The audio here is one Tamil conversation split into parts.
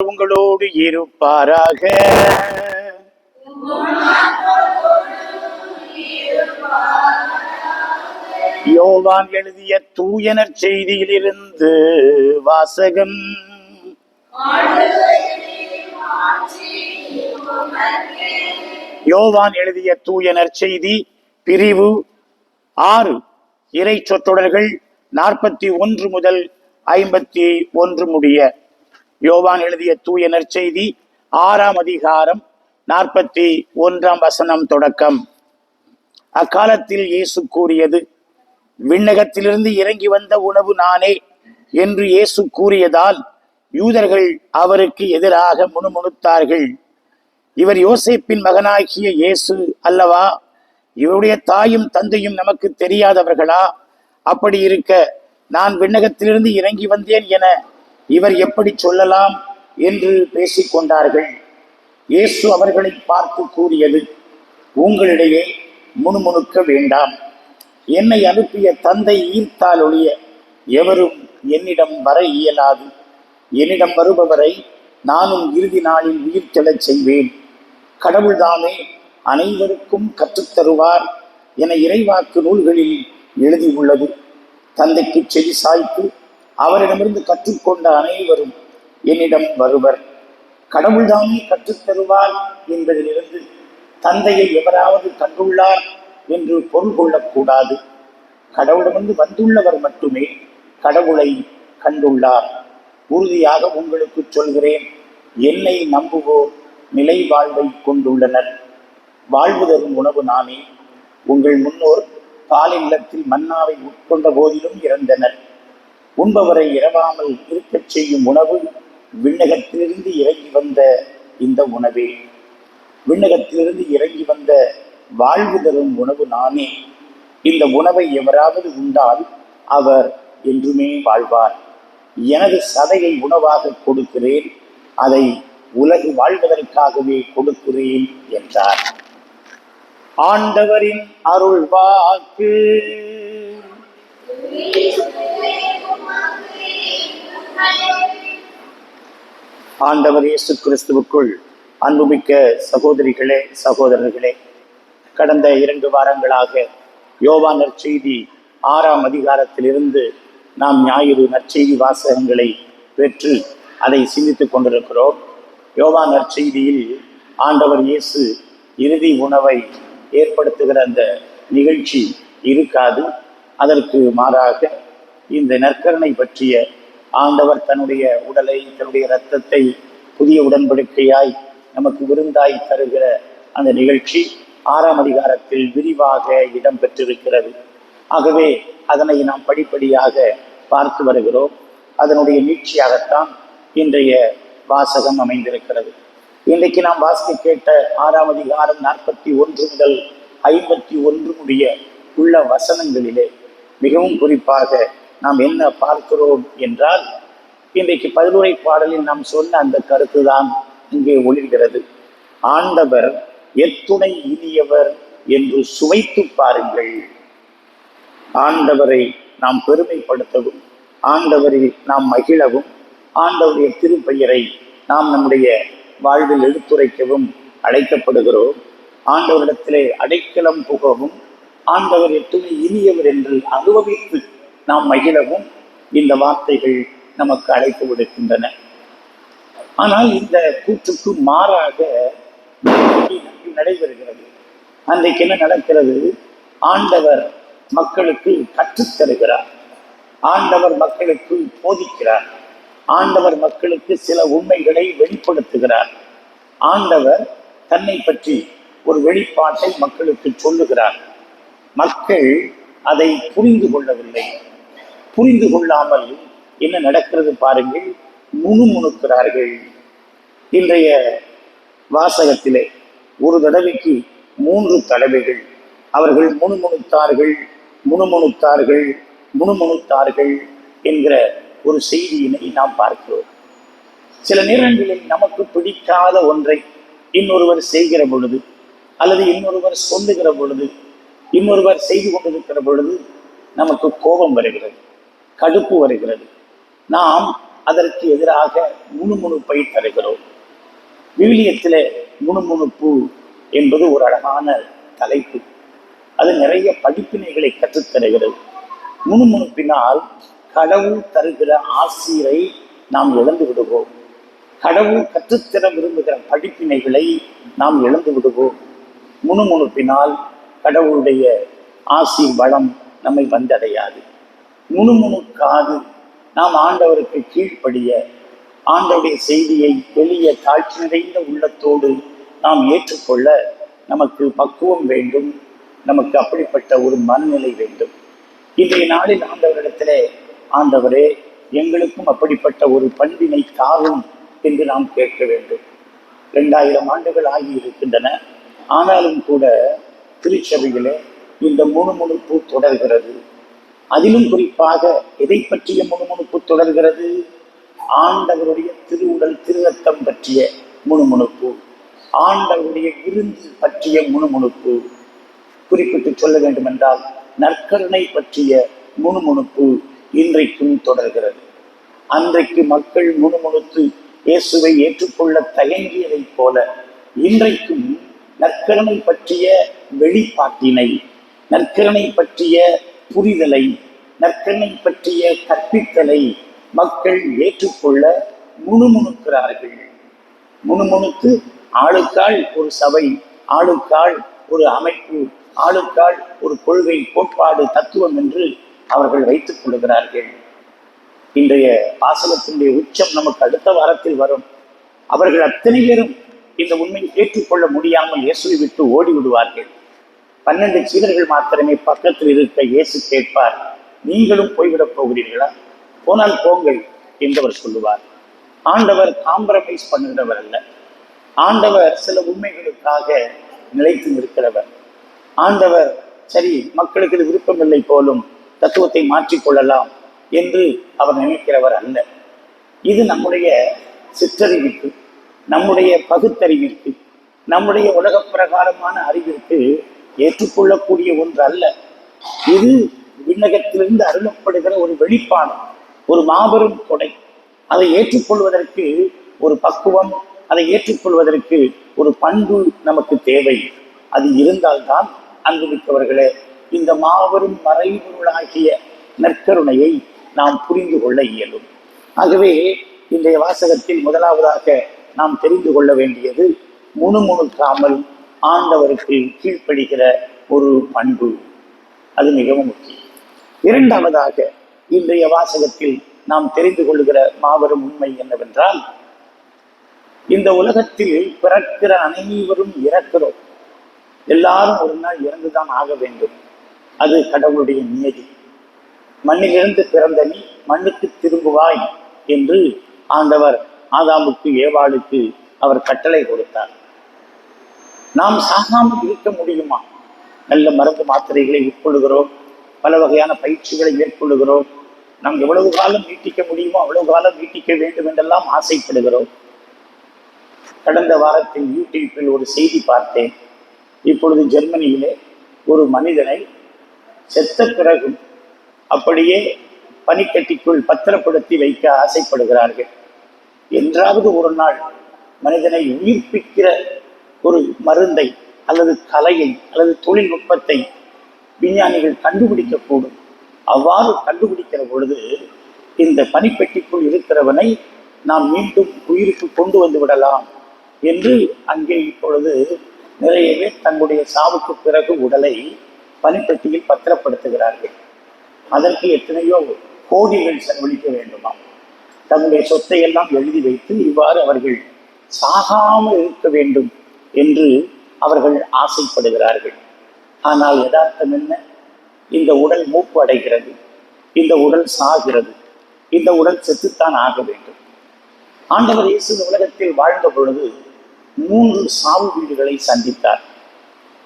உங்களோடு இருப்பாராக. யோவான் எழுதிய தூய நற்செய்தியிலிருந்து வாசகம். யோவான் எழுதிய தூய நற்செய்தி பிரிவு 6, இறை சொற்றொடர்கள் 41 முதல் 51 முடிய. யோவான் எழுதிய தூய நற்செய்தி 6ஆம் அதிகாரம் 41ஆம் வசனம் தொடக்கம். அக்காலத்தில் இயேசு கூறியது, விண்ணகத்திலிருந்து இறங்கி வந்த உணவு நானே என்று இயேசு கூறியதால் யூதர்கள் அவருக்கு எதிராக முணுமுணுத்தார்கள். இவர் யோசேப்பின் மகனாகிய இயேசு அல்லவா? இவருடைய தாயும் தந்தையும் நமக்கு தெரியாதவர்களா? அப்படி இருக்க நான் விண்ணகத்திலிருந்து இறங்கி வந்தேன் என இவர் எப்படி சொல்லலாம் என்று பேசிக்கொண்டார்கள். இயேசு அவர்களை பார்த்து கூறியது, உங்களிடையே முணுமுணுக்க வேண்டாம். என்னை அனுப்பிய தந்தை ஈர்த்தால் ஒழிய எவரும் என்னிடம் வர இயலாது. என்னிடம் வருபவரை நானும் இறுதி நாளில் உயிர் தெழச் செய்வேன். கடவுள்தாமே அனைவருக்கும் கற்றுத்தருவார் என இறைவாக்கு நூல்களில் எழுதியுள்ளது. தந்தைக்கு செவி சாய்த்து அவரிடமிருந்து கற்றுக்கொண்ட அனைவரும் என்னிடம் வருவர். கடவுள்தாமே கற்றுத்தருவார் என்பதிலிருந்து தந்தையை எவராவது கண்டுள்ளார் என்று பொருள் கொள்ளக்கூடாது. கடவுளிடமிருந்து வந்துள்ளவர் மட்டுமே கடவுளை கண்டுள்ளார். உறுதியாக உங்களுக்கு சொல்கிறேன், என்னை நம்புவோர் நிலை வாழ்வை கொண்டுள்ளனர். வாழ்வு தரும் உணவு நானே. உங்கள் முன்னோர் பாலில்லத்தில் மன்னாவை உட்கொண்ட போதிலும் இறந்தனர். உண்பவரை இரவாமல் இருக்கச் செய்யும் உணவு விண்ணகத்திலிருந்து இறங்கி வந்த இந்த உணவே. விண்ணகத்திலிருந்து இறங்கி வந்த வாழ்வு தரும் உணவு நானே. இந்த உணவை எவராவது உண்டால் அவர் என்றுமே வாழ்வார். எனது சதையை உணவாக கொடுக்கிறேன், அதை உலகு வாழ்வதற்காகவே கொடுக்கிறேன் என்றார். ஆண்டவரின் அருள் வாக்கு. ஆண்டவர் இயேசு கிறிஸ்துவுக்குள் அன்புமிக்க சகோதரிகளே, சகோதரர்களே, கடந்த 2 வாரங்களாக யோவான் நற்செய்தி 6ஆம் அதிகாரத்திலிருந்து நாம் ஞாயிறு நற்செய்தி வாசகங்களை பெற்று அதை சிந்தித்துக் கொண்டிருக்கிறோம். யோவான் நற்செய்தியில் ஆண்டவர் இயேசு இறுதி உணவை ஏற்படுத்துகிற அந்த நிகழ்ச்சி இருக்காது. அதற்கு மாறாக இந்த நற்கருணை பற்றிய ஆண்டவர் தன்னுடைய உடலை, தன்னுடைய இரத்தத்தை புதிய உடன்படிக்கையாய் நமக்கு விருந்தாய் தருகிற அந்த நிகழ்ச்சி 6ஆம் அதிகாரத்தில் விரிவாக இடம் பெற்றிருக்கிறது. ஆகவே அதனை நாம் படிப்படியாக பார்த்து வருகிறோம். அதனுடைய நீட்சியாகத்தான் இன்றைய வாசகம் அமைந்திருக்கிறது. இன்றைக்கு நாம் வாசிக்க கேட்ட 6ஆம் அதிகாரம் 41 முதல் 51 முடிய உள்ள வசனங்களிலே மிகவும் குறிப்பாக நாம் என்ன பார்க்கிறோம் என்றால், இன்றைக்கு 11 பாடலில் நாம் சொன்ன அந்த கருத்து தான் இங்கே ஒளிர்கிறது. ஆண்டவர் எத்துணை இனியவர் என்று சுவைத்து பாருங்கள். ஆண்டவரை நாம் பெருமைப்படுத்தவும், ஆண்டவரில் நாம் மகிழவும், ஆண்டவருடைய திருப்பெயரை நாம் நம்முடைய வாழ்வில் எடுத்துரைக்கவும் அழைக்கப்படுகிறோம். ஆண்டவரிடத்திலே அடைக்கலம் புகவும், ஆண்டவர் எத்துணை இனியவர் என்று அனுபவித்து நாம் மகிழவும் இந்த வார்த்தைகள் நமக்கு அழைப்பு விடுக்கின்றன. ஆனால் இந்த கூற்றுக்கு மாறாக நடைபெறுகிறது. அன்றைக்கு என்ன நடக்கிறது? ஆண்டவர் மக்களுக்கு கற்றுத்தருகிறார். ஆண்டவர் மக்களுக்கு போதிக்கிறார். ஆண்டவர் மக்களுக்கு சில உண்மைகளை வெளிப்படுத்துகிறார். ஆண்டவர் தன்னை பற்றி ஒரு வெளிப்பாட்டை மக்களுக்கு சொல்லுகிறார். மக்கள் அதை புரிந்து கொள்ளவில்லை. புரிந்து கொள்ளாமல் என்ன நடக்கிறது பாருங்கள், முணுமுணுக்கிறார்கள். இன்றைய வாசகத்திலே ஒரு தடவைக்கு 3 தடவைகள் அவர்கள் முணுமுணுத்தார்கள், முணுமுணுத்தார்கள், முணுமுணுத்தார்கள் என்கிற ஒரு செய்தியினை நாம் பார்க்கிறோம். சில நேரங்களில் நமக்கு பிடிக்காத ஒன்றை இன்னொருவர் செய்கிற பொழுது, அல்லது இன்னொருவர் சொல்லுகிற பொழுது, இன்னொருவர் செய்து கொண்டிருக்கிற பொழுது நமக்கு கோபம் வருகிறது, கடுப்பு வருகிறது. நாம் அதற்கு எதிராக முணுமுணுப்பை தருகிறோம். விவிலியத்திலே முணுமுணுப்பு என்பது ஒரு அழகான தலைப்பு. அது நிறைய படிப்பினைகளை கற்றுத்தருகிறது. முணுமுணுப்பினால் கடவுள் தருகிற ஆசிரை நாம் இழந்து விடுவோம். கடவுள் கற்றுத்தர விரும்புகிற படிப்பினைகளை நாம் இழந்து விடுவோம். முணுமுணுப்பினால் கடவுளுடைய ஆசி வளம் நம்மை வந்தடையாது. முணுமுணுக்காது நாம் ஆண்டவருக்கு கீழ்ப்படிய, ஆண்டவருடைய செய்தியை எளிய தாழ்ச்சி நிறைந்த உள்ளத்தோடு நாம் ஏற்றுக்கொள்ள நமக்கு பக்குவம் வேண்டும். நமக்கு அப்படிப்பட்ட ஒரு மனநிலை வேண்டும். இன்றைய நாளில் ஆண்டவரிடத்திலே, ஆண்டவரே எங்களுக்கும் அப்படிப்பட்ட ஒரு பண்பினை தாரும் என்று நாம் கேட்க வேண்டும். 2000 ஆண்டுகள் ஆகியிருக்கின்றன. ஆனாலும் கூட திருச்சபையிலே இந்த முணுமுணுப்பு தொடர்கிறது. அதிலும் குறிப்பாக எதை பற்றிய முணுமுணுப்பு தொடர்கிறது? ஆண்டவருடைய திருவுடல் திருரத்தம் பற்றிய முணுமுணுப்பு, ஆண்டவருடைய விருந்து பற்றிய முணுமுணுப்பு. குறிப்பிட்டு சொல்ல வேண்டும் என்றால் நற்கருணை பற்றிய முணுமுணுப்பு இன்றைக்கும் தொடர்கிறது. அன்றைக்கு மக்கள் முணுமுணுத்து இயேசுவை ஏற்றுக்கொள்ள தயங்கியதைப் போல இன்றைக்கும் நற்கருணை பற்றிய வெளிப்பாட்டினை, நற்கருணை பற்றிய புரிதலை, நற்கருணை பற்றிய கற்பித்தலை மக்கள் ஏற்றுக்கொள்ள முணுமுணுக்கிறார்கள். முணுமுணுத்து ஆளுக்காள் ஒரு சபை, ஆளுக்காள் ஒரு அமைப்பு, ஆளுக்காள் ஒரு கொள்கை, கோட்பாடு, தத்துவம் என்று அவர்கள் வைத்துக் கொள்கிறார்கள். இன்றைய வாசகத்தினுடைய உச்சம் நமக்கு அடுத்த வாரத்தில் வரும். அவர்கள் அத்தனை பேரும் இந்த உண்மையை ஏற்றுக்கொள்ள முடியாமல் இயேசுவை விட்டு ஓடி விடுவார்கள். 12 சீடர்கள் மாத்திரமே பக்கத்தில் இருக்க இயேசு கேட்பார், நீங்களும் போய்விடப் போகிறீர்களா? போனால் போங்கள் என்றவர் சொல்லுவார். ஆண்டவர் காம்ப்ரமைஸ் பண்ணுகிறவர் அல்ல. ஆண்டவர் சில உண்மைகளுக்காக நிலைத்து நிற்கிறவர். ஆண்டவர் சரி, மக்களுக்கு இது விருப்பமில்லை போலும், தத்துவத்தை மாற்றிக்கொள்ளலாம் என்று அவர் நினைக்கிறவர் அல்ல. இது நம்முடைய சிற்றறிவிற்கு, நம்முடைய பகுத்தறிவிற்கு, நம்முடைய உலக பிரகாரமான அறிவிற்கு ஏற்றுக்கொள்ளக்கூடிய ஒன்று அல்ல. இது விண்ணகத்திலிருந்து அருளப்படுகிற ஒரு வெளிப்பாடு, ஒரு மாபெரும் கொடை. அதை ஏற்றுக்கொள்வதற்கு ஒரு பக்குவம், அதை ஏற்றுக்கொள்வதற்கு ஒரு பண்பு நமக்கு தேவை. அது இருந்தால்தான் அன்புமிக்கவர்களே இந்த மாபெரும் மறைபொருளாகிய நற்கருணையை நாம் புரிந்து கொள்ள இயலும். ஆகவே இன்றைய வாசகத்தில் முதலாவதாக நாம் தெரிந்து கொள்ள வேண்டியது முணுமுணுக்காமல் ஆண்டவருக்கு கீழ்ப்படுகிற ஒரு பண்பு. அது மிகவும் முக்கியம். இரண்டாவதாக இன்றைய வாசகத்தில் நாம் தெரிந்து கொள்ளுகிற மாபெரும் உண்மை என்னவென்றால், இந்த உலகத்தில் பிறக்கிற அனைவரும் இறக்கிறோம். எல்லாரும் ஒரு நாள் இறந்துதான் ஆக வேண்டும். அது கடவுளுடைய நியதி. மண்ணிலிருந்து பிறந்த நீ மண்ணுக்கு திரும்புவாய் என்று ஆண்டவர் ஆதாமுக்கு ஏவாளுக்கு அவர் கட்டளை கொடுத்தார். நாம் சாகாமல் இருக்க முடியுமா? நல்ல மருந்து மாத்திரைகளை உட்கொள்ளுகிறோம், பல வகையான பயிற்சிகளை மேற்கொள்ளுகிறோம். நாம் எவ்வளவு காலம் நீட்டிக்க முடியுமோ அவ்வளவு காலம் நீட்டிக்க வேண்டும் என்றெல்லாம் ஆசைப்படுகிறோம். கடந்த வாரத்தில் யூடியூப்பில் ஒரு செய்தி பார்த்தேன். இப்பொழுது ஜெர்மனியிலே ஒரு மனிதனை செத்த பிறகு அப்படியே பனிக்கட்டிக்குள் பத்திரப்படுத்தி வைக்க ஆசைப்படுகிறார்கள். என்றாவது ஒரு நாள் மனிதனை உயிர்ப்பிக்கிற ஒரு மருந்தை அல்லது கலையை அல்லது தொழில்நுட்பத்தை விஞ்ஞானிகள் கண்டுபிடிக்கக்கூடும். அவ்வாறு கண்டுபிடிக்கிற பொழுது இந்த பனிப்பெட்டிக்குள் இருக்கிறவனை நாம் மீண்டும் உயிருக்கு கொண்டு வந்து விடலாம் என்று அங்கே இப்பொழுது நிறைய பேர் தங்களுடைய சாவுக்கு பிறகு உடலை பனிப்பெட்டியில் பத்திரப்படுத்துகிறார்கள். அதற்கு எத்தனையோ கோடிகள் செலவழிக்க வேண்டுமா? தங்களுடைய சொத்தை எல்லாம் எழுதி வைத்து இவ்வாறு அவர்கள் சாகாமல் இருக்க வேண்டும் என்று அவர்கள் ஆசைப்படுகிறார்கள். ஆனால் யதார்த்தம் என்ன? இந்த உடல் மூப்பு அடைகிறது, இந்த உடல் சாகிறது, இந்த உடல் செத்துத்தான் ஆக வேண்டும். ஆண்டவர் இயேசு உலகத்தில் வாழ்ந்த பொழுது 3 சாவு வீடுகளை சந்தித்தார்.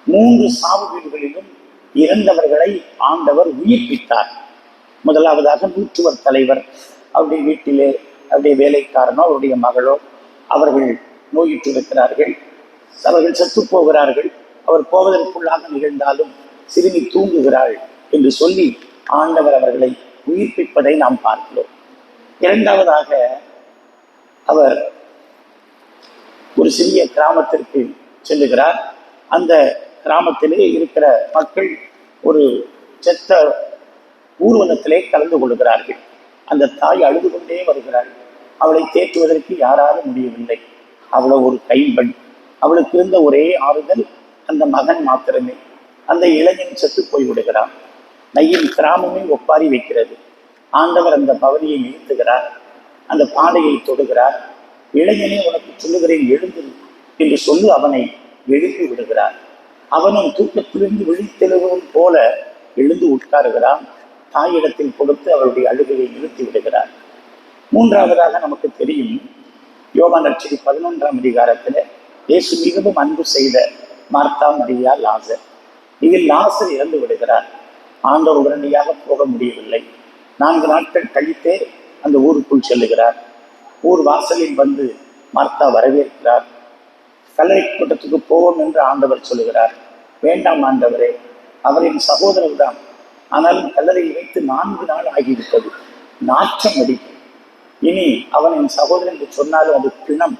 3 சாவு வீடுகளிலும் இறந்தவர்களை ஆண்டவர் உயிர்ப்பித்தார். முதலாவதாக நூற்றுவர் தலைவர், அவருடைய வீட்டிலே அவருடைய வேலைக்காரனோ அவருடைய மகளோ அவர்கள் நோயுற்றிருக்கிறார்கள். அவர்கள் செத்து போகிறார்கள். அவர் போவதற்குள்ளாக நிகழ்ந்தாலும் சிறுமி தூங்குகிறாள் என்று சொல்லி ஆண்டவர் அவர்களை உயிர்ப்பிப்பதை நாம் பார்க்கிறோம். இரண்டாவதாக அவர் ஒரு சிறிய கிராமத்திற்கு செல்லுகிறார். அந்த கிராமத்திலே இருக்கிற மக்கள் ஒரு செத்த ஊர்வலத்திலே கலந்து கொள்கிறார்கள். அந்த தாய் அழுது கொண்டே வருகிறாள். அவளை தேற்றுவதற்கு யாராலும் முடியவில்லை. அவளோ ஒரு கைம்பெண். அவளுக்கு இருந்த ஒரே ஆறுதல் அந்த மகன் மாத்திரமே. அந்த இளைஞன் செத்து போய்விடுகிறான். நையில் கிராமமே ஒப்பாரி வைக்கிறது. ஆண்டவர் அந்த பவனியை நிறுத்துகிறார். அந்த பாடையை தொடுகிறார். இளைஞனே உனக்கு சொல்லுகிறேன், எழுந்து என்று சொல்லி அவனை எழுப்பி விடுகிறார். அவனும் தூக்கத்திலிருந்து விழித்தெழுவது போல எழுந்து உட்காருகிறான். தாயிடத்தில் கொடுத்து அவருடைய அழுகையை நிறுத்தி விடுகிறார். மூன்றாவதாக நமக்கு தெரியும், யோவான் நற்செய்தி 11ஆம் அதிகாரத்தில் இயேசு மிகவும் அன்பு செய்த மார்த்தா, மரியா, லாசர். இதில் லாசர் இறந்து விடுகிறார். ஆண்டவர் உடனடியாக போக முடியவில்லை. 4 நாட்கள் கழித்தே அந்த ஊருக்குள் செல்லுகிறார். ஊர் வாசலில் வந்து மார்த்தா வரவேற்கிறார். கல்லறை கூட்டத்துக்கு போவோம் என்று ஆண்டவர் சொல்லுகிறார். வேண்டாம் ஆண்டவரே, அவரின் சகோதரர் தான். ஆனாலும் கல்லறையை வைத்து 4 நாள் ஆகிவிட்டது. நாற்றம் அடிக்கும். இனி அவன் என் சகோதரன் என்று சொன்னாலும் அது பிணம்,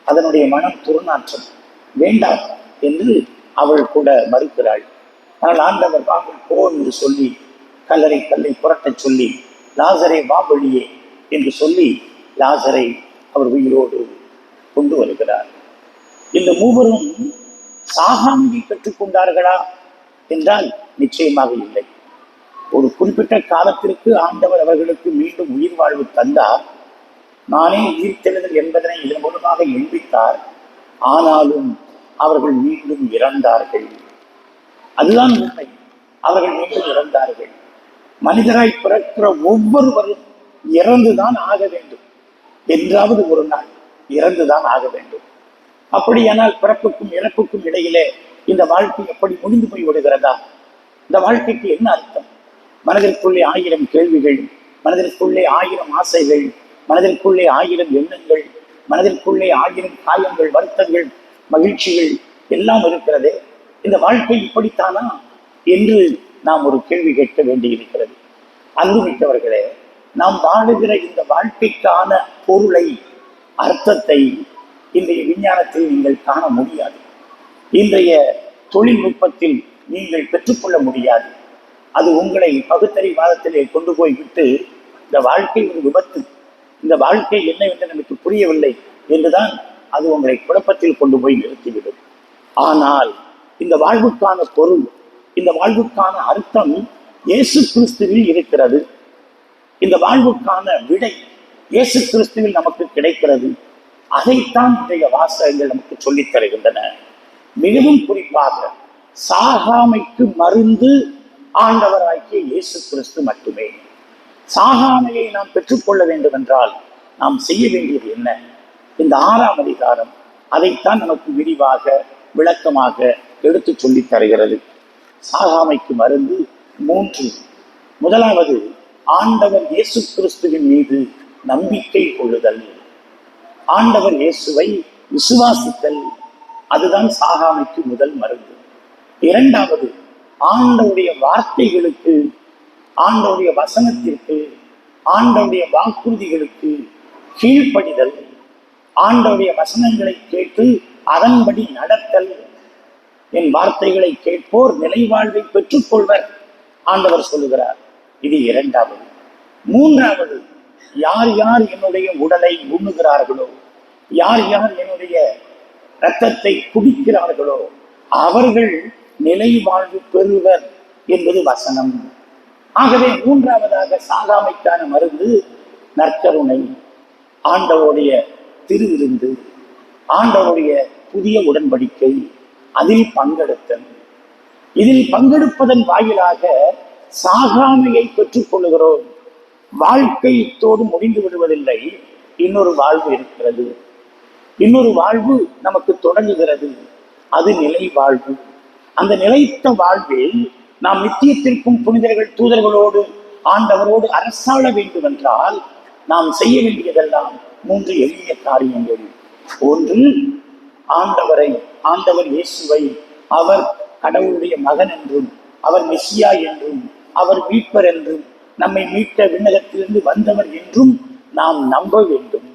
அதனுடைய மனம் துர்நாற்றம், வேண்டாம் என்று அவள் கூட மறுக்கிறாள். ஆனால் ஆண்டவர் வாங்கள் போவோம் என்று சொல்லி கல்லறை கல்லை புரட்டச் சொல்லி, லாசரை வா வெளியே என்று சொல்லி லாசரை அவர் உயிரோடு கொண்டு வருகிறார். இந்த மூவரும் சாகாமையை பெற்றுக்கொண்டார்களா என்றால் நிச்சயமாக இல்லை. ஒரு குறிப்பிட்ட காலத்திற்கு ஆண்டவர் அவர்களுக்கு மீண்டும் உயிர் வாழ்வு தந்தார். நானே உயிர்த்தெழுதல் என்பதனை இதன் மூலமாக எண்பித்தார். ஆனாலும் அவர்கள் மீண்டும் இறந்தார்கள். அதுதான் உண்மை. அவர்கள் மீண்டும் இறந்தார்கள். மனிதராய் பிறக்கிற ஒவ்வொருவரும் இறந்துதான் ஆக வேண்டும். என்றாவது ஒரு நாள் இறந்துதான் ஆக வேண்டும். அப்படியானால் பிறப்புக்கும் இறப்புக்கும் இடையிலே இந்த வாழ்க்கை எப்படி முடிந்து போய் விடுகிறதா? இந்த வாழ்க்கைக்கு என்ன அர்த்தம்? மனதிற்குள்ளே 1000 கேள்விகள், மனதிற்குள்ளே 1000 ஆசைகள், மனதிற்குள்ளே 1000 எண்ணங்கள், மனதிற்குள்ளே 1000 காயங்கள், வருத்தங்கள், மகிழ்ச்சிகள் எல்லாம் இருக்கிறதே. இந்த வாழ்க்கை இப்படித்தானா என்று நாம் ஒரு கேள்வி கேட்க வேண்டியிருக்கிறது. அன்புமிக்கவர்களே, நாம் வாழுகிற இந்த வாழ்க்கைக்கான பொருளை, அர்த்தத்தை இன்றைய விஞ்ஞானத்தில் நீங்கள் காண முடியாது. இன்றைய தொழில்நுட்பத்தில் நீங்கள் பெற்றுக்கொள்ள முடியாது. அது உங்களை பகுத்தறிவாதத்திலே கொண்டு போய் விட்டு, இந்த வாழ்க்கை ஒரு விபத்து, இந்த வாழ்க்கை என்னவென்று நமக்கு புரியவில்லை என்றுதான் அது உங்களை குழப்பத்தில் கொண்டு போய் நிறுத்திவிடும். ஆனால் இந்த வாழ்வுக்கான பொருள், இந்த வாழ்வுக்கான அர்த்தம் இயேசு கிறிஸ்துவில் இருக்கிறது. இந்த வாழ்வுக்கான விடை இயேசு கிறிஸ்துவில் நமக்கு கிடைக்கிறது. அதைத்தான் இன்றைய வாசகங்கள் நமக்கு சொல்லித் தருகின்றன. மிகவும் குறிப்பாக சாகாமைக்கு மருந்து ஆண்டவராகிய இயேசு கிறிஸ்து மட்டுமே. சாகாமையை நாம் பெற்றுக்கொள்ள வேண்டும் என்றால் நாம் செய்ய வேண்டியது என்ன? இந்த 6ஆம் அதிகாரம் அதைத்தான் நமக்கு விரிவாக விளக்கமாக எடுத்து சொல்லித் தருகிறது. சாகாமைக்கு மருந்து 3. முதலாவது, ஆண்டவர் இயேசு கிறிஸ்துவின் மீது நம்பிக்கை கொள்ளுதல். ஆண்டவர் இயேசுவை விசுவாசித்தல், அதுதான் சாகாமைக்கு முதல் மருந்து. இரண்டாவது, ஆண்டவருடைய வார்த்தைகளுக்கு, ஆண்டவருடைய வசனத்திற்கு, ஆண்டவருடைய வாக்குறுதிகளுக்கு கீழ்ப்படிதல். ஆண்டவருடைய வசனங்களை கேட்டு அதன்படி நடத்தல். என் வார்த்தைகளை கேட்போர் நிலைவாழ்வை பெற்றுக்கொள்வர் ஆண்டவர் சொல்லுகிறார். இது இரண்டாவது. மூன்றாவது, யார் யார் என்னுடைய உடலை உண்ணுகிறார்களோ, யார் யார் என்னுடைய இரத்தத்தை குடிக்கிறார்களோ அவர்கள் நிலை வாழ்வு பெறுவர் என்பது வசனம். ஆகவே மூன்றாவதாக சாகாமைக்கான மருந்து நற்கருணை, ஆண்டவருடைய திருவிருந்து, ஆண்டவருடைய புதிய உடன்படிக்கை, அதில் பங்கெடுத்தல். இதில் பங்கெடுப்பதன் வாயிலாக சாகாமையை பெற்றுக் கொள்ளுகிறோம். வாழ்க்கை இத்தோடு முடிந்து விடுவதில்லை. இன்னொரு வாழ்வு இருக்கிறது. இன்னொரு வாழ்வு நமக்கு தொடங்குகிறது. அது நிலை வாழ்வு. அந்த நிலைத்த வாழ்வில் நாம் நித்தியத்திற்கும் புனிதர்கள் தூதர்களோடு ஆண்டவரோடு அரசாள வேண்டும் என்றால் நாம் செய்ய வேண்டியதெல்லாம் 3 எளிய காரியங்கள். 1, ஆண்டவர் இயேசுவை அவர் கடவுளுடைய மகன் என்றும், அவர் மெசியா என்றும், அவர் மீட்பர் என்றும் நம்மை மீட்ட விண்ணகத்திலிருந்து வந்தவர் என்றும் நாம் நம்ப வேண்டும்.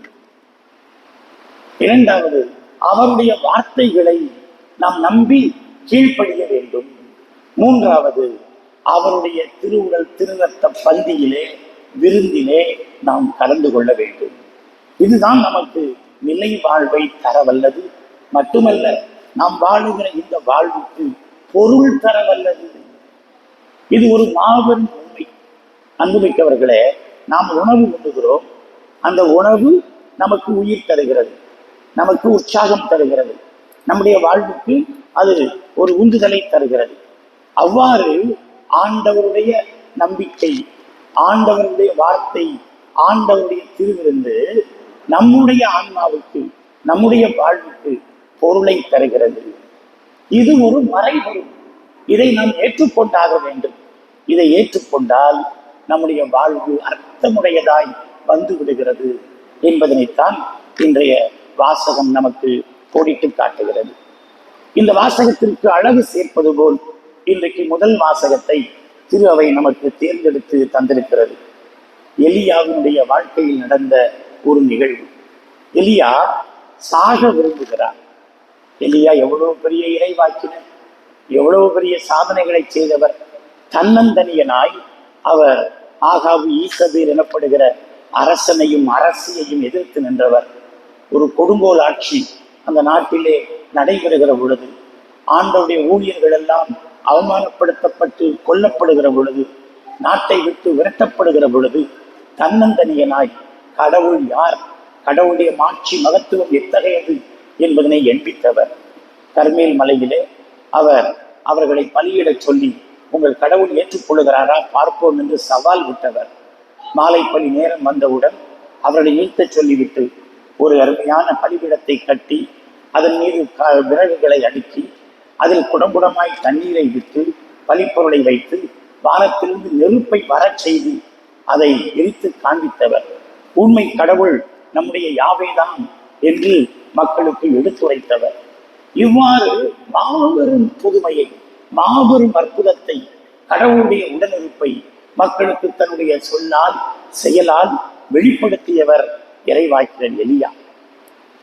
இரண்டாவது, அவருடைய வார்த்தைகளை நாம் நம்பி கீழ்ப்படிய வேண்டும். மூன்றாவது, அவருடைய திருவுடல் திருநத்த பந்தியிலே விருந்திலே நாம் கலந்து கொள்ள வேண்டும். இதுதான் நமக்கு நிலை வாழ்வை தரவல்லது. மட்டுமல்ல, நாம் வாழுகிற இந்த வாழ்வுக்கு பொருள் தரவல்லது. இது ஒரு மாபெரும் உண்மை. அன்புமிக்கவர்களே, நாம் உணவு உண்ணுகிறோம். அந்த உணவு நமக்கு உயிர் தருகிறது, நமக்கு உற்சாகம் தருகிறது, நம்முடைய வாழ்வுக்கு அது ஒரு உந்துதலை தருகிறது. அவ்வாறு ஆண்டவருடைய நம்பிக்கை, ஆண்டவருடைய வார்த்தை, ஆண்டவருடைய திருவிருந்து நம்முடைய ஆன்மாவுக்கு, நம்முடைய வாழ்வுக்கு பொருளை தருகிறது. இது ஒரு மறைபொருள். இதை நாம் ஏற்றுக்கொண்டாக வேண்டும். இதை ஏற்றுக்கொண்டால் நம்முடைய வாழ்வு அர்த்தமுடையதாய் வந்து விடுகிறது என்பதனைத்தான் இன்றைய வாசகம் நமக்கு கோடிட்டு காட்டுகிறது. இந்த வாசகத்திற்கு அழகு சேர்ப்பது போல் இன்றைக்கு முதல் வாசகத்தை திரு அவை நமக்கு தேர்ந்தெடுத்து தந்திருக்கிறது. எலியாவினுடைய வாழ்க்கையில் நடந்த ஒரு நிகழ்வு. எலியா சாக விரும்புகிறார். எலியா எவ்வளவு பெரிய இறைவாக்கினர், எவ்வளவு பெரிய சாதனைகளை செய்தவர். தன்னந்தனியனாய் அவர் ஆகாவு ஈசபேல் எனப்படுகிற அரசனையும் அரசியையும் எதிர்த்து நின்றவர். ஒரு கொடுங்கோல் ஆட்சி அந்த நாட்டிலே நடைபெறுகிற பொழுது, ஆண்டவருடைய ஊழியர்கள் எல்லாம் அவமானப்படுத்தப்பட்டு கொல்லப்படுகிற பொழுது, நாட்டை விட்டு விரட்டப்படுகிற பொழுது, தன்னந்தனியனாய் கடவுள் யார், கடவுளுடைய மாட்சி மகத்துவம் எத்தகையது என்பதனை எண்பித்தவர். கர்மேல் மலையிலே அவர்களை பலியிடச் சொல்லி, உங்கள் கடவுள் ஏற்றுக்கொள்கிறாரா பார்ப்போம் என்று சவால் விட்டவர். மாலை பலி நேரம் வந்தவுடன் அவர்களை நிறுத்தச் சொல்லிவிட்டு ஒரு அருமையான பலிபீடத்தை கட்டி அதன் மீது விறகுகளை அடுக்கி அதில் குடங்குடமாய் தண்ணீரை விட்டு பலிப்பொருளை வைத்து வானத்திலிருந்து நெருப்பை வரச் செய்து அதை எரித்து காண்பித்தவர். உண்மை கடவுள் நம்முடைய யாவேதான் என்று மக்களுக்கு எடுத்துரைத்தவர். இவ்வாறு மாபெரும் புதுமையை, மாபெரும் அற்புதத்தை, கடவுளுடைய உடனிருப்பை மக்களுக்கு தன்னுடைய சொல்லால் செயலால் வெளிப்படுத்தியவர் இறைவாக்கினர் எலியா.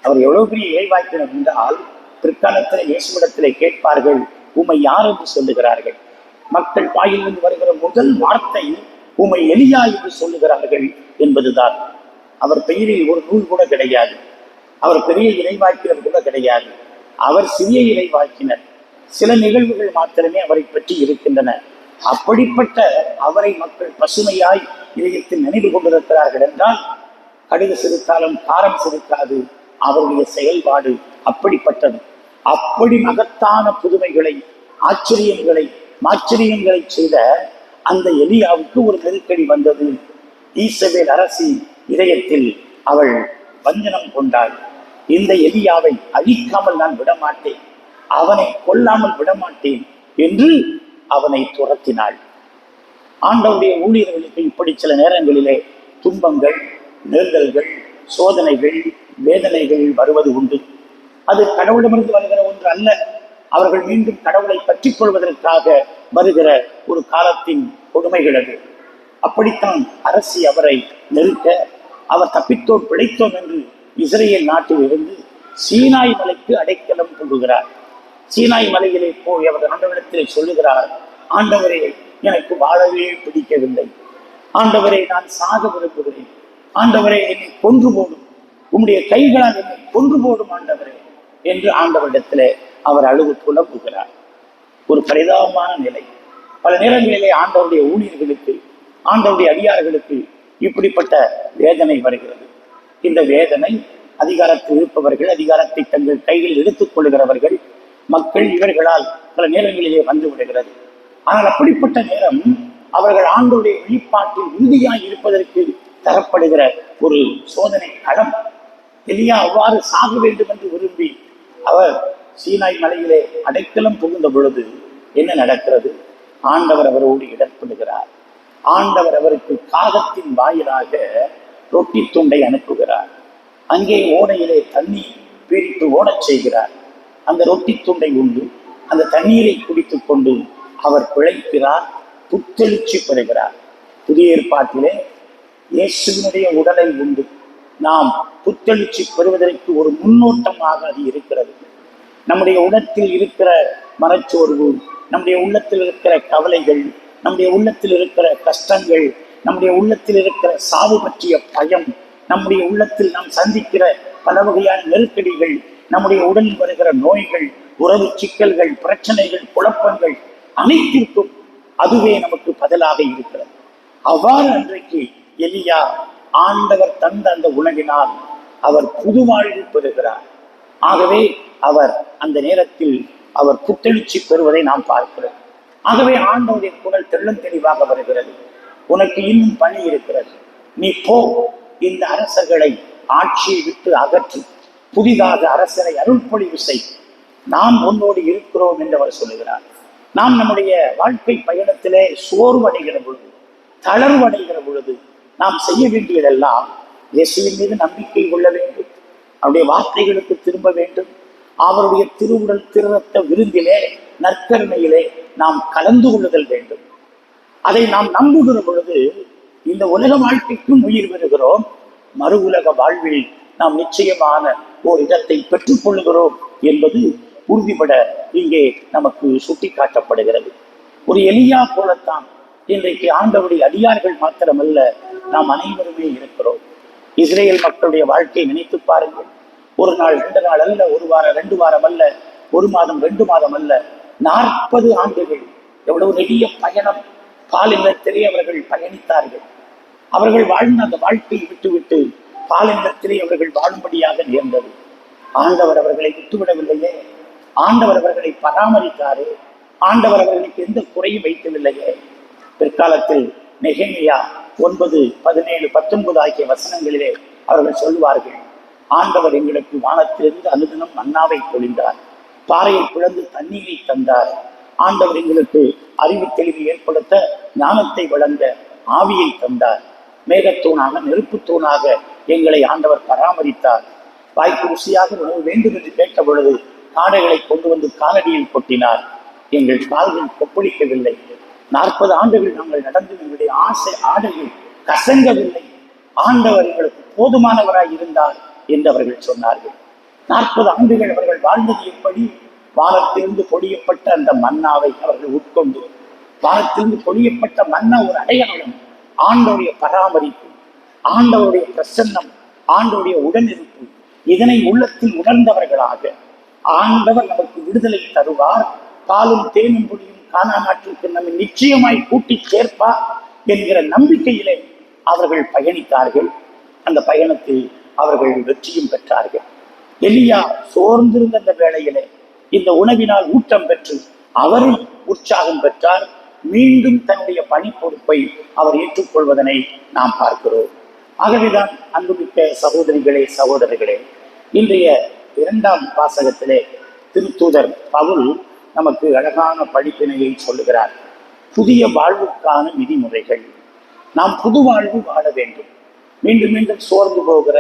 அவர் எவ்வளவு பெரிய இறைவாக்கினர் என்றால், பிற்காலத்தில் இயேசுவிடத்திலே கேட்பார்கள், உம்மை யார் என்று சொல்லுகிறார்கள்? மக்கள் வாயிலிருந்து வருகிற முதல் வார்த்தை உம்மை எலியா என்று சொல்லுகிறார்கள் என்பதுதான். அவர் பெயரில் ஒரு நூல் கூட கிடையாது. அவர் பெரிய இறைவாக்கினர் கூட கிடையாது. அவர் சிறிய இறைவாக்கினர். சில நிகழ்வுகள் மாத்திரமே அவரை பற்றி இருக்கின்றன. அப்படிப்பட்ட அவரை மக்கள் பசுமையாய் இதயத்தில் நினைவு கொண்டிருக்கிறார்கள் என்றால், கடுகு சிறுத்தாலும் காரம் சிறுக்காது. அவருடைய செயல்பாடு அப்படிப்பட்டது. அப்படி மகத்தான புதுமைகளை, ஆச்சரியங்களை செய்த அந்த எலியாவுக்கு ஒரு நெருக்கடி வந்தது. ஈசபேல் அரசி இதயத்தில் அவள் வஞ்சனம் கொண்டாள். இந்த எலியாவை அழிக்காமல் நான் விடமாட்டேன், அவனை கொல்லாமல் விடமாட்டேன் என்று அவனை துரத்தினாள். ஆண்டவருடைய ஊழியர்களுக்கு இப்படி சில நேரங்களிலே துன்பங்கள், நெருடல்கள், சோதனைகள், வேதனைகள் வருவது உண்டு. அது கடவுளிடமிருந்து வருகிற ஒன்று அல்ல. அவர்கள் மீண்டும் கடவுளை பற்றிக் கொள்வதற்காக வருகிற ஒரு காலத்தின் கொடுமைகள் அது. அப்படித்தான் அரசி அவரை நெருக்க, அவர் தப்பித்தோம் பிழைத்தோம் என்று இஸ்ரேல் நாட்டில் இருந்து சீனாய் மலைக்கு அடைக்கலம் புகுகிறார். சீனாய் மலையிலே போய் அவர் ஆண்டவரிடத்திலே சொல்லுகிறார், ஆண்டவரே, எனக்கு வாழவே பிடிக்கவில்லை. ஆண்டவரே, நான் சாக விரும்புகிறேன். ஆண்டவரே, என்னை கொன்று போடும், உம்முடைய கைகளால் என்னை கொன்று போடும் ஆண்டவரே என்று ஆண்டவரிடத்திலே அவர் அழுது புலம்புகிறார். ஒரு பரிதாபமான நிலை. பல நேரங்களிலே ஆண்டவருடைய ஊழியர்களுக்கு, ஆண்டவருடைய அடியார்களுக்கு இப்படிப்பட்ட வேதனை வருகிறது. இந்த வேதனை அதிகாரத்தில் இருப்பவர்கள், அதிகாரத்தை தங்கள் கையில் எடுத்துக் கொள்ளுகிறவர்கள், மக்கள், இவர்களால் பல நேரங்களிலே வந்து விடுகிறது. ஆனால் அப்படிப்பட்ட நேரம் அவர்கள் ஆண்டவருடைய வெளிப்பாட்டில் உறுதியாய் இருப்பதற்கு தரப்படுகிற ஒரு சோதனை களம். எலியா அவ்வாறு சாக வேண்டும் என்று விரும்பி அவர் சீனாய் மலையிலே அடைக்கலம் புகுந்த பொழுது என்ன நடக்கிறது? ஆண்டவர் அவரோடு இடர்படுகிறார். ஆண்டவர் அவருக்கு காகத்தின் வாயிலாக ரொட்டி துண்டை அனுப்புகிறார். அங்கே ஓடையிலே தண்ணீர் பீரிட்டு ஓடச் செய்கிறார். அந்த ரொட்டி துண்டை உண்டு அந்த தண்ணீரை குடித்துக் கொண்டு அவர் பிழைக்கிறார், புத்தெழுச்சி பெறுகிறார். புதிய ஏற்பாட்டிலே இயேசுவினுடைய உடலை உண்டு நாம் புத்தெழுச்சி பெறுவதற்கு ஒரு முன்னோட்டமாக அது இருக்கிறது. நம்முடைய உள்ளத்தில் இருக்கிற மனச்சோர்வு, நம்முடைய உள்ளத்தில் இருக்கிற கவலைகள், நம்முடைய உள்ளத்தில் இருக்கிற கஷ்டங்கள், நம்முடைய உள்ளத்தில் இருக்கிற சாவு பற்றிய பயம், நம்முடைய உள்ளத்தில் நாம் சந்திக்கிற பல வகையான நெருக்கடிகள், நம்முடைய உடலில் வருகிற நோய்கள், உறவு சிக்கல்கள், பிரச்சனைகள், குழப்பங்கள் அனைத்திற்கும் அதுவே நமக்கு பதிலாக இருக்கிறது. அவ்வாறு அன்றைக்கு எலியா ஆண்டவர் தந்த அந்த உணவினால் அவர் புது வாழ்வு பெறுகிறார். ஆகவே அவர் அந்த நேரத்தில் அவர் புத்தெழுச்சி பெறுவதை நாம் பார்க்கிறோம். ஆகவே ஆண்டவருடைய குரல் தெள்ளம் தெளிவாக வருகிறது. உனக்கு இன்னும் பணி இருக்கிறது. நீ போ, இந்த அரசர்களை ஆட்சியை விட்டு அகற்றி புதிதாக அரசரை அருள்பொழிவு செய். நாம் உன்னோடு இருக்கிறோம் என்று அவர் சொல்லுகிறார். நாம் நம்முடைய வாழ்க்கை பயணத்திலே சோர்வடைகிற பொழுது, தளர்வடைகிற பொழுது நாம் செய்ய வேண்டியதெல்லாம் இயேசுவின் மீது நம்பிக்கை கொள்ள வேண்டும், அவருடைய வார்த்தைகளுக்கு திரும்ப வேண்டும், அவருடைய திருவுடல் திருரத்த விருந்திலே நற்கருணையிலே நாம் கலந்து கொள்ளுதல் வேண்டும். அதை நாம் நம்புகிற பொழுது இந்த உலக வாழ்க்கைக்கும் உயிர் பெறுகிறோம், மறு உலக வாழ்வில் நாம் நிச்சயமான ஓர் இடத்தை பெற்றுக் கொள்ளுகிறோம் என்பது உறுதிபட இங்கே நமக்கு சுட்டி காட்டப்படுகிறது. ஒரு எலியா போலத்தான் இன்றைக்கு ஆண்டவருடைய அடியார்கள் மாத்திரமல்ல, நாம் அனைவருமே இருக்கிறோம். இஸ்ரேல் மக்களுடைய வாழ்க்கையை நினைத்து பாருங்கள். ஒரு நாள் 2 நாள் அல்ல, ஒரு வாரம் 2 வாரம் அல்ல, ஒரு மாதம் 2 மாதம் அல்ல, 40 ஆண்டுகள். எவ்வளவு நெடிய பயணம் பாலினத்திலே அவர்கள் பயணித்தார்கள். அவர்கள் வாழ்ந்த அந்த வாழ்க்கையை விட்டுவிட்டு பாலினத்திலே அவர்கள் வாழும்படியாக நேர்ந்தது. ஆண்டவர் அவர்களை விட்டுவிடவில்லையே, ஆண்டவர் அவர்களை பராமரித்தாரே, ஆண்டவர் அவர்களுக்கு எந்த குறையும் வைக்கவில்லையே. பிற்காலத்தில் நெகேமியா 9, 17, 19 ஆகிய வசனங்களிலே அவர்கள் சொல்லுவார்கள், ஆண்டவர் எங்களுக்கு வானத்திலிருந்து அனுதினம் மன்னாவை பொழிந்தார், பாறையை பிளந்து தண்ணீரை தந்தார், ஆண்டவர் எங்களுக்கு அறிவு தெளிவு ஏற்படுத்த ஞானத்தை வழங்க ஆவியை தந்தார், மேகத்தூணாக நெருப்புத்தூணாக எங்களை ஆண்டவர் பராமரித்தார், வாய்ப்பு ருசியாக உணவு வேண்டும் என்று கேட்ட பொழுது காடைகளை கொண்டு வந்து காலடியில் கொட்டினார், எங்கள் கால்கள் கொப்பளிக்கவில்லை, 40 ஆண்டுகள் நாங்கள் நடந்து எங்களுடைய ஆசை ஆடைகள் கசங்கவில்லை, ஆண்டவர் எங்களுக்கு போதுமானவராய் இருந்தார் என்று அவர்கள் சொன்னார்கள். 40 ஆண்டுகள் அவர்கள் வாழ்ந்தது எப்படி? வானத்திலிருந்து பொழியப்பட்ட அந்த மன்னாவை அவர்கள் உட்கொண்டு, வானத்திலிருந்து பொழியப்பட்ட மன்னா ஒரு அடையாளம், ஆண்டவருடைய பராமரிப்பு, ஆண்டவருடைய பிரசன்னம், ஆண்டவருடைய உடனிருப்பு, இதனை உள்ளத்தில் உணர்ந்தவர்களாக ஆண்டவர் நமக்கு விடுதலை தருவார், பாலும் தேனும் பொழியும் கானா நாட்டிற்கு நம்மை நிச்சயமாய் கூட்டி சேர்ப்பார் என்கிற நம்பிக்கையிலே அவர்கள் பயணித்தார்கள். அந்த பயணத்தில் அவர்கள் வெற்றியும் பெற்றார்கள். எலியா சோர்ந்திருந்த அந்த வேளையிலே இந்த உணவினால் ஊட்டம் பெற்று அவரும் உற்சாகம் பெற்றார். மீண்டும் தன்னுடைய பணி பொறுப்பை அவர் ஏற்றுக்கொள்வதனை நாம் பார்க்கிறோம். ஆகவேதான் அன்புமிக்க சகோதரிகளே, சகோதரர்களே, இன்றைய 2ஆம் வாசகத்திலே திருத்தூதர் பவுல் நமக்கு அழகான படிப்பினையை சொல்லுகிறார். புதிய வாழ்வுக்கான விதிமுறைகள். நாம் புது வாழ்வு வாழ வேண்டும். மீண்டும் மீண்டும் சோர்ந்து போகிற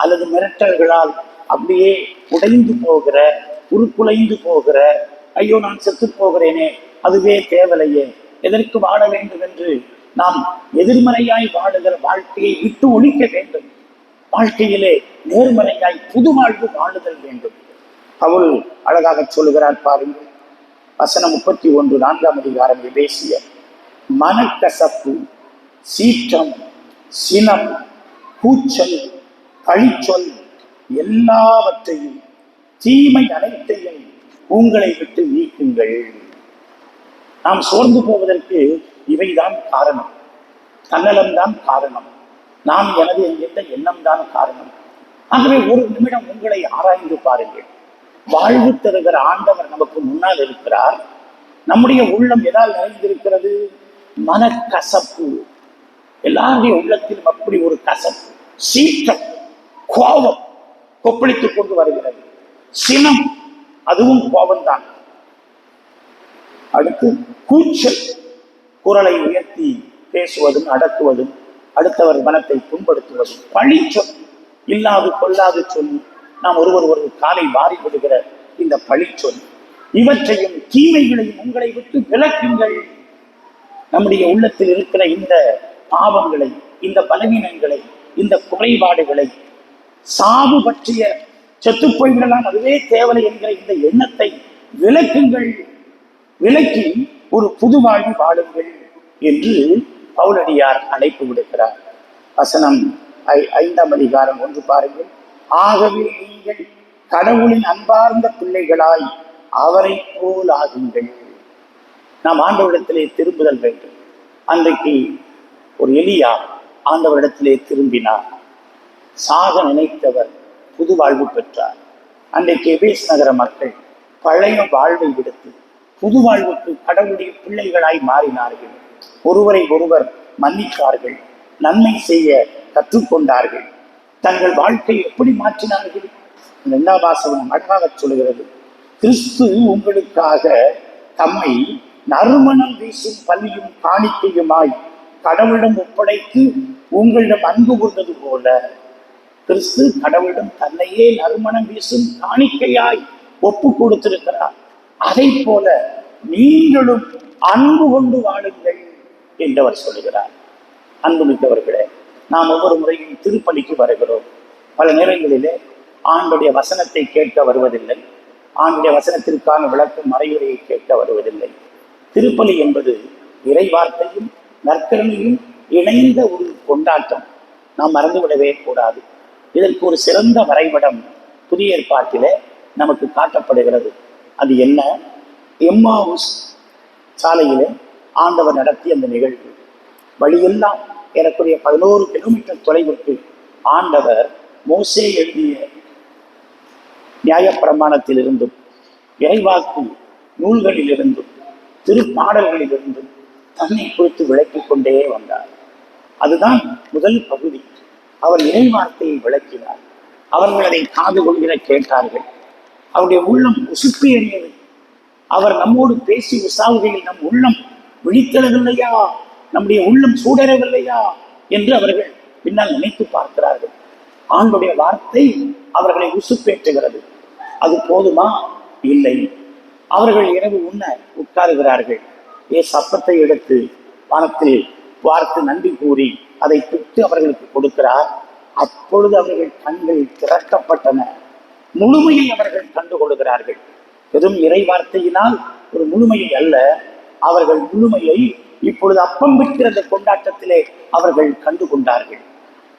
அல்லது மிரட்டல்களால் அப்படியே உடைந்து போகிற, உருக்குலைந்து போகிற, ஐயோ நான் செத்து போகிறேனே, அதுவே தேவலையே, எதற்கு வாழ வேண்டும் என்று நாம் எதிர்மறையாய் வாழுகிற வாழ்க்கையை விட்டு ஒழிக்க வேண்டும். வாழ்க்கையிலே நேர்மறையாய் புது வாழ்வு வாழுதல் வேண்டும். பவுல் அழகாக சொல்லுகிறார் பாருங்கள். வசனம் 31 4ஆம் அதிகாரம் பேசிய மனக்கசப்பு, சீற்றம், சினம், கூச்சல், பழிச்சொல் எல்லாவற்றையும் தீமை அனைத்தையும் உங்களை விட்டு நீக்குங்கள். நாம் சோர்ந்து போவதற்கு இவைதான் காரணம், தன்னலம்தான் காரணம், நான் எனது என்கின்ற எண்ணம் தான் காரணம். ஆகவே ஒரு நிமிடம் உங்களை ஆராய்ந்து பாருங்கள். வாழ்வு தருகிற ஆண்டவர் நமக்கு முன்னால் இருக்கிறார். நம்முடைய உள்ளம் எதால் நிறைந்திருக்கிறது? மனக்கசப்பு. எல்லாருடைய உள்ளத்திலும் அப்படி ஒரு கசப்பு, சீற்றம், கோபம் கொப்பளித்துக் கொண்டு வருகிறது. சினம், அதுவும் கோபம்தான். அடுத்து கூச்சல், குரலை உயர்த்தி பேசுவதும் அடக்குவதும், அடுத்தவர் மனத்தை புண்படுத்துவதும், பழிச்சொல், இல்லாது கொள்ளாது சொல்லி நாம் ஒருவர் காலை வாரி விடுகிற இந்த பழிச்சொல், இவற்றையும் தீமைகளையும் உங்களை விட்டு விலக்குங்கள். நம்முடைய உள்ளத்தில் இருக்கிற இந்த பாவங்களை, இந்த பலவீனங்களை, இந்த குறைபாடுகளை, சாவு பற்றிய செத்து போய்விடலாம் அதுவே தேவலை என்கிற இந்த எண்ணத்தை விளக்குங்கள், விலக்கி ஒரு புது வாழ்வு வாழுங்கள் என்று பவுலடியார் அழைப்பு விடுக்கிறார். வசனம் 5ஆம் அதிகாரம் 1 பாருங்கள். ஆகவே நீங்கள் கடவுளின் அன்பார்ந்த பிள்ளைகளாய் அவரை போல் ஆகுங்கள். நாம் ஆண்டவரிடத்திலே திரும்புதல் வேண்டும். அன்றைக்கு ஒரு எலியா ஆண்டவரிடத்திலே திரும்பினார். சாக நினைத்தவர் புது வாழ்வு பெற்றார். அன்றைக்கு எபேஸ் நகர மக்கள் பழைய வாழ்வை விடுத்து புது வாழ்வுக்கு கடவுளுடைய பிள்ளைகளாய் மாறினார்கள். ஒருவரை ஒருவர் மன்னித்தார்கள், நன்மை செய்ய கற்றுக்கொண்டார்கள். தங்கள் வாழ்க்கையை எப்படி மாற்றினார்கள்? 2ஆம் வாசகம் அழகாக சொல்கிறது. கிறிஸ்து உங்களுக்காக தம்மை நறுமணம் வீசும் பள்ளியும் காணிக்கையுமாய் கடவுளிடம் ஒப்படைத்து உங்களிடம் அன்பு கூர்ந்தது போல, கிறிஸ்து கடவுளிடம் தன்னையே நறுமணம் வீசும் காணிக்கையாய் ஒப்பு கொடுத்திருக்கிறார். அதை போல நீங்களும் அன்பு கொண்டு வாழுங்கள் என்றவர் சொல்லுகிறார். அன்புமிக்கவர்களே, நாம் ஒவ்வொரு முறையும் திருப்பலிக்கு வருகிறோம். பல நேரங்களிலே ஆண்டுடைய வசனத்தை கேட்க வருவதில்லை, ஆண்டுடைய வசனத்திற்கான விளக்கும் மறையுரையை கேட்க வருவதில்லை. திருப்பலி என்பது இறை வார்த்தையும் நற்கருணையும் இணைந்த ஒரு கொண்டாட்டம். நாம் மறந்துவிடவே கூடாது. இதற்கு ஒரு சிறந்த வரைபடம் புதிய ஏற்பாட்டிலே நமக்கு காட்டப்படுகிறது. அது என்ன? எம்மாவுஸ் சாலையிலே ஆண்டவர் நடத்திய அந்த நிகழ்வு. வழியெல்லாம் ஏறக்குறைய 11 கிலோமீட்டர் தொலைவிற்கு ஆண்டவர் மோசே எழுதிய நியாயப்பிரமாணத்திலிருந்தும் இறைவாக்கு நூல்களிலிருந்தும் திருப்பாடல்களிலிருந்தும் தன்னை குறித்து விளக்கிக் கொண்டே வந்தார். அதுதான் முதல் பகுதி. அவர் இறை வார்த்தையை விளக்கினார். அவர்கள் அதை காது கொள்கிற கேட்டார்கள். அவருடைய உள்ளம் உசுப்பி எறியது. அவர் நம்மோடு பேசி உசாவுகையில் நம் உள்ளம் விழித்தெழவில்லையா, நம்முடைய உள்ளம் சூடரவில்லையா என்று அவர்கள் பின்னால் நினைத்து பார்க்கிறார்கள். ஆண்டுடைய வார்த்தை அவர்களை உசுப்பேற்றுகிறது. அது போதுமா? இல்லை. அவர்கள் இரவு உண்ண உட்காருகிறார்கள். சப்பத்தை எடுத்து வானத்தில் பார்த்து நன்றி கூறி அதை பிட்டு அவர்களுக்கு கொடுக்கிறார். அப்பொழுது அவர்கள் கண்கள் திறக்கப்பட்டன. முழுமையை அவர்கள் கண்டு கொள்கிறார்கள். வெறும் இறை வார்த்தையினால் ஒரு முழுமையை அல்ல, அவர்கள் முழுமையை இப்பொழுது அப்பம் விற்கிற அந்த கொண்டாட்டத்திலே அவர்கள் கண்டு கொண்டார்கள்.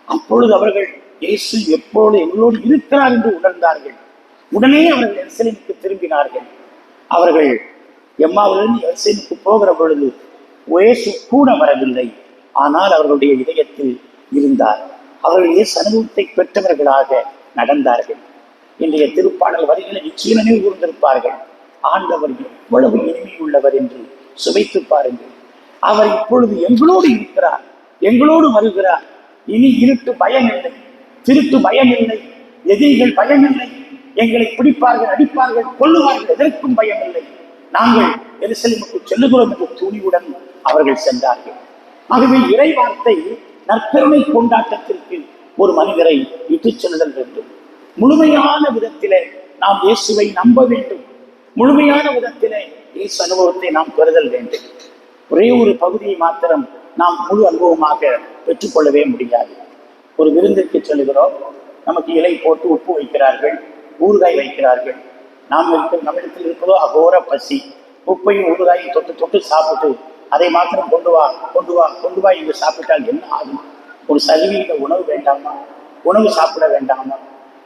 அப்பொழுது அவர்கள் இயேசு எப்பொழுது எங்களோடு இருக்கிறார் என்று உணர்ந்தார்கள். உடனே அவர்கள் எருசலேமுக்கு திரும்பினார்கள். அவர்கள் எம்மாவிலிருந்து எருசலேமுக்கு போகிற பொழுது இயேசு கூட வரவில்லை, ஆனால் அவர்களுடைய இதயத்தில் இருந்தார். அவர்கள் இயேசு அனுபவத்தை பெற்றவர்களாக நடந்தார்கள். இன்றைய திருப்பாடல் வரிகளை நிச்சயம் நினைவு கூர்ந்திருப்பார்கள். ஆண்டவர் எவ்வளவு இனிமை உள்ளவர் என்று சுவைத்து பாருங்கள். அவர் இப்பொழுது எங்களோடு இருக்கிறார், எங்களோடு வருகிறார். இனி இருட்டு பயம் இல்லை, திருட்டு பயம் இல்லை, எதிரிகள் பயம் இல்லை. எங்களை பிடிப்பார்கள், அடிப்பார்கள், கொல்லுவார்கள், எதற்கும் பயம் இல்லை. நாங்கள் எருசலேமுக்கு செல்லுகிறோம் என்ற துணிவுடன் அவர்கள் சென்றார்கள். ஆகவே இறை வார்த்தை நற்கருணை கொண்டாட்டத்திற்கு ஒரு மனிதரை இட்டுச் செல்லுதல் வேண்டும். முழுமையான விதத்திலே நாம் இயேசுவை நம்ப வேண்டும். முழுமையான விதத்திலே இயேசு அனுபவத்தை நாம் பெறுதல் வேண்டும். ஒரே ஒரு பகுதியை மாத்திரம் நாம் முழு அனுபவமாக பெற்றுக்கொள்ளவே முடியாது. ஒரு விருந்திற்கு செல்கிறோம், நமக்கு இலை போட்டு உப்பு வைக்கிறார்கள், ஊறுகாய் வைக்கிறார்கள். நம்மிடத்தில் இருப்பதோ அகோர பசி. உப்பையும் ஊறுகாயும் தொட்டு தொட்டு சாப்பிட்டு அதை மாத்திரம் கொண்டு வா கொண்டு வா கொண்டு வா என்று சாப்பிட்டால் என்ன ஆகும்? ஒரு சதவீத உணவு வேண்டாமா? உணவு சாப்பிட வேண்டாமா?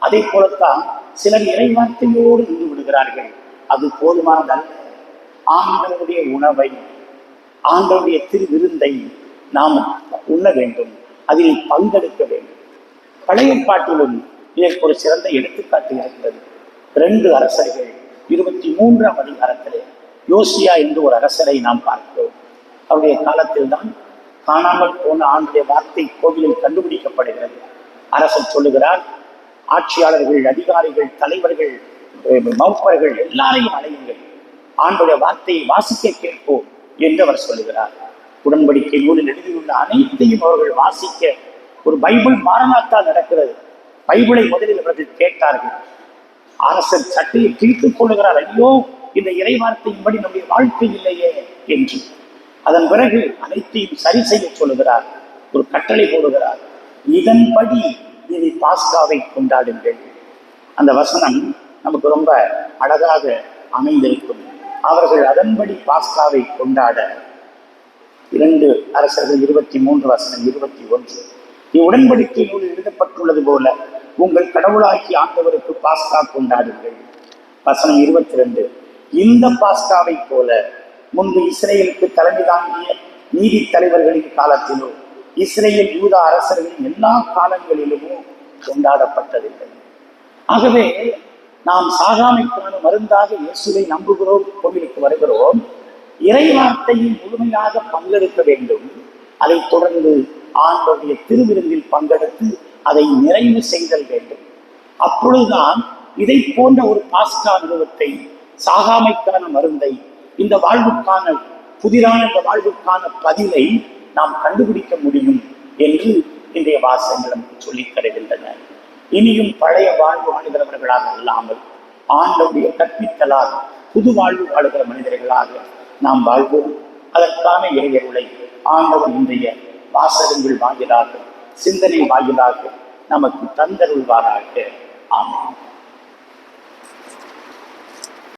அதை போலத்தான் சிலர் இறை வார்த்தையோடு நின்று விடுகிறார்கள். அது போதுமானதல்ல. ஆண்டவருடைய உணவை, ஆண்டவருடைய திரு விருந்தை நாம் உண்ண வேண்டும், அதில் பங்கெடுக்க வேண்டும். பழைய பாட்டிலும் இதற்கு ஒரு சிறந்த எடுத்துக்காட்டு இருக்கிறது. 2 அரசர்கள் 23ஆம் அதிகாரத்திலே யோசியா என்று ஒரு அரசரை நாம் பார்க்கிறோம். அவருடைய காலத்தில் தான் காணாமல் போன ஆண்டுடைய வார்த்தை கோவிலில் கண்டுபிடிக்கப்படுகிறது. அரசர் சொல்லுகிறார், ஆட்சியாளர்கள், அதிகாரிகள், தலைவர்கள், மௌப்பர்கள் எல்லாரையும் அழையுங்கள், ஆண்டுடைய வார்த்தையை வாசிக்க கேட்போம் என்று அவர் சொல்லுகிறார். உடன்படிக்கை நூலில் எழுதியுள்ள அனைத்தையும் அவர்கள் வாசிக்க ஒரு பைபிள் மாரநாத்தா நடக்கிறது. பைபிளை முதலில் அவர்கள் கேட்டார்கள். அரசர் சட்டையை கிழித்துக் கொள்ளுகிறார், ஐயோ இந்த இறை வார்த்தையின்படி நம்முடைய வாழ்க்கை இல்லையே என்று. அதன் பிறகு அனைத்தையும் சரி செய்ய சொல்லுகிறார். ஒரு கட்டளை போடுகிறார். இதன்படி இனி பாஸ்காவை கொண்டாடுங்கள். அந்த வசனம் நமக்கு ரொம்ப அழகாக அமைந்திருக்கும். அவர்கள் அதன்படி பாஸ்காவை கொண்டாட 2 அரசர்கள் 23 வசனம் 21. உடன்படிக்கை நூலில் எழுதப்பட்டுள்ளது போல உங்கள் கடவுளாக்கி ஆண்டவருக்கு பாஸ்கா கொண்டாடுங்கள். வசனம் 22. இந்த பாஸ்காவை போல முன்பு இஸ்ரேலுக்கு தலைமை தாங்கிய நீதி தலைவர்களின் காலத்திலோ இஸ்ரேல் யூதா அரசர்களின் எல்லா காலங்களிலும் கொண்டாடப்பட்டதில்லை. ஆகவே நாம் சாகாமைக்கான மருந்தாக இயேசுவை நம்புகிறோம், கோவிலுக்கு வருகிறோம், இறைவார்த்தையில் முழுமையாக பங்கெடுக்க வேண்டும். அதைத் தொடர்ந்து ஆண்டவருடைய திருவிருந்தில் பங்கெடுத்து அதை நிறைவு செய்தல் வேண்டும். அப்பொழுதுதான் இதை போன்ற ஒரு பாஸ்கா அனுபவத்தை, சாகாமைக்கான மருந்தை, இந்த வாழ்வுக்கான புதிரான இந்த வாழ்வுக்கான பதிலை நாம் கண்டுபிடிக்க முடியும் என்று இன்றைய வாசகங்கள் நமக்கு சொல்லித் தருகின்றன. இனியும் பழைய வாழ்வு வாழ்கிறவர்களாக அல்லாமல் ஆண்டவருடைய கற்பித்தலால் புது வாழ்வு வாழ்கிற மனிதர்களாக நாம் வாழ்வோம். அதற்கான இறையருளை ஆண்டவர் இன்றைய வாசகங்கள் வாயிலாக, சிந்தனை வாயிலாக நமக்கு தந்தருள்வாராக. ஆமாம்.